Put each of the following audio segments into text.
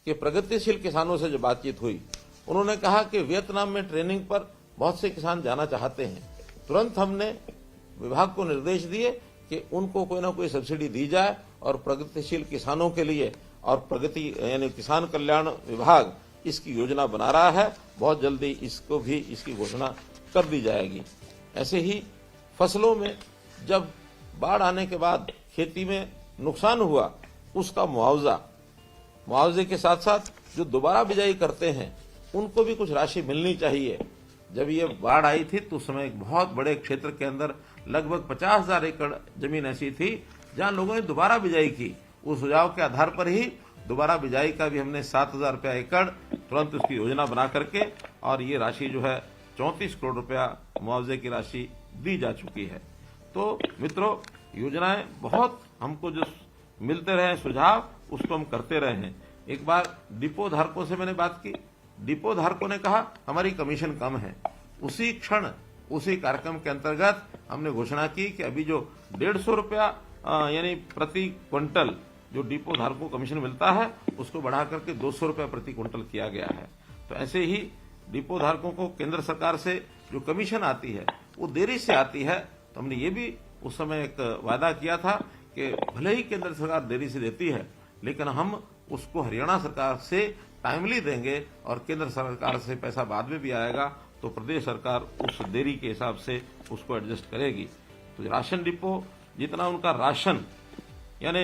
कि प्रगतिशील किसानों से जो बातचीत हुई, उन्होंने कहा कि वियतनाम में ट्रेनिंग पर बहुत से किसान जाना चाहते हैं। तुरंत हमने विभाग को निर्देश दिए कि उनको कोई ना कोई सब्सिडी दी जाए और प्रगतिशील किसानों के लिए, और प्रगति यानी किसान कल्याण विभाग इसकी योजना बना रहा है। बहुत जल्दी इसको भी इसकी घोषणा कर दी जाएगी। ऐसे ही फसलों में जब बाढ़ आने के बाद खेती में नुकसान हुआ, उसका मुआवजे के साथ साथ जो दोबारा बिजाई करते हैं उनको भी कुछ राशि मिलनी चाहिए। जब ये बाढ़ आई थी तो उस समय एक बहुत बड़े क्षेत्र के अंदर लगभग 50,000 एकड़ जमीन ऐसी थी जहां लोगों ने दोबारा बिजाई की। उस सुझाव के आधार पर ही दोबारा बिजाई का भी हमने 7,000 रुपया एकड़ तुरंत उसकी योजना बना करके, और ये राशि जो है 34 करोड़ रुपया मुआवजे की राशि दी जा चुकी है। तो मित्रों, योजनाएं बहुत हमको जो मिलते रहे सुझाव, उसको हम करते रहे हैं। एक बार डिपो धारकों से मैंने बात की, डिपो धारकों ने कहा हमारी कमीशन कम है। उसी क्षण उसी कार्यक्रम के अंतर्गत हमने घोषणा की कि अभी जो 150 रुपया यानी प्रति क्विंटल जो डिपो धारकों को कमीशन मिलता है, उसको बढ़ा करके 200 रुपया प्रति क्विंटल किया गया है। तो ऐसे ही डिपो धारकों को केंद्र सरकार से जो कमीशन आती है वो देरी से आती है। तो हमने ये भी उस समय एक वादा किया था कि भले ही केंद्र सरकार देरी से देती है, लेकिन हम उसको हरियाणा सरकार से टाइमली देंगे, और केंद्र सरकार से पैसा बाद में भी आएगा तो प्रदेश सरकार उस देरी के हिसाब से उसको एडजस्ट करेगी। तो राशन डिपो जितना उनका राशन यानी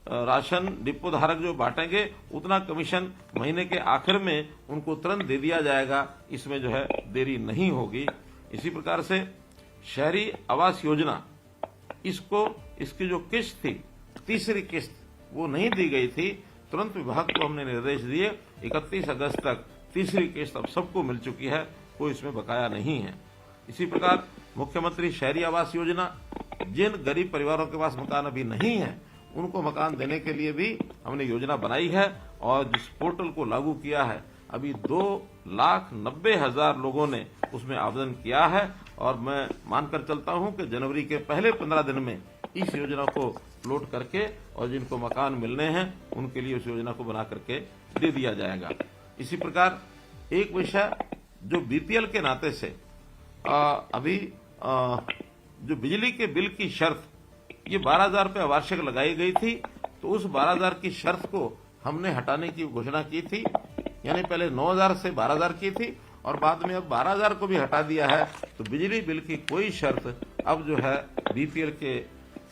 राशन डिपो धारक जो बांटेंगे उतना कमीशन महीने के आखिर में उनको तुरंत दे दिया जाएगा। इसमें जो है देरी नहीं होगी। इसी प्रकार से शहरी आवास योजना, इसकी जो किस्त थी, तीसरी किस्त, वो नहीं दी गई थी। तुरंत विभाग को हमने निर्देश दिए, 31 अगस्त तक तीसरी किस्त अब सबको मिल चुकी है, कोई इसमें बकाया नहीं है। इसी प्रकार मुख्यमंत्री शहरी आवास योजना, जिन गरीब परिवारों के पास मकान अभी नहीं है उनको मकान देने के लिए भी हमने योजना बनाई है, और जिस पोर्टल को लागू किया है, अभी 2,90,000 लोगों ने उसमें आवेदन किया है। और मैं मानकर चलता हूं कि जनवरी के पहले 15 दिन में इस योजना को लोड करके और जिनको मकान मिलने हैं उनके लिए उस योजना को बना करके दे दिया जाएगा। इसी प्रकार एक विषय जो बीपीएल के नाते से अभी जो बिजली के बिल की शर्त, ये 12,000 रुपये वार्षिक लगाई गई थी, तो उस 12,000 की शर्त को हमने हटाने की घोषणा की थी। यानी पहले 9,000 से 12,000 की थी और बाद में अब 12,000 को भी हटा दिया है। तो बिजली बिल की कोई शर्त अब जो है बीपीएल के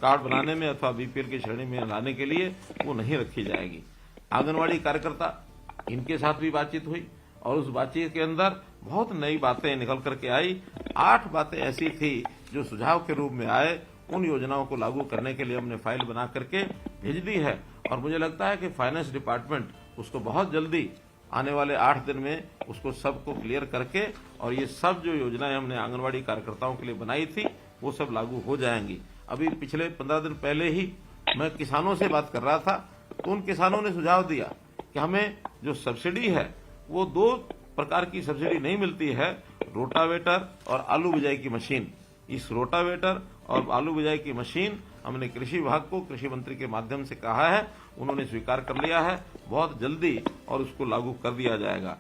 कार्ड बनाने में अथवा बीपीएल की श्रेणी में लाने के लिए वो नहीं रखी जाएगी। आंगनवाड़ी कार्यकर्ता, इनके साथ भी बातचीत हुई और उस बातचीत के अंदर बहुत नई बातें निकल करके आई। 8 बातें ऐसी थी जो सुझाव के रूप में आए। उन योजनाओं को लागू करने के लिए हमने फाइल बना करके भेज दी है, और मुझे लगता है कि फाइनेंस डिपार्टमेंट उसको बहुत जल्दी आने वाले 8 दिन में उसको सबको क्लियर करके, और ये सब जो योजनाएं हमने आंगनवाड़ी कार्यकर्ताओं के लिए बनाई थी वो सब लागू हो जाएंगी। अभी पिछले 15 दिन पहले ही मैं किसानों से बात कर रहा था, तो उन किसानों ने सुझाव दिया कि हमें जो सब्सिडी है वो 2 प्रकार की सब्सिडी नहीं मिलती है, रोटावेटर और आलू बिजाई की मशीन। इस रोटावेटर और आलू बिजाई की मशीन हमने कृषि विभाग को कृषि मंत्री के माध्यम से कहा है, उन्होंने स्वीकार कर लिया है बहुत जल्दी, और उसको लागू कर दिया जाएगा।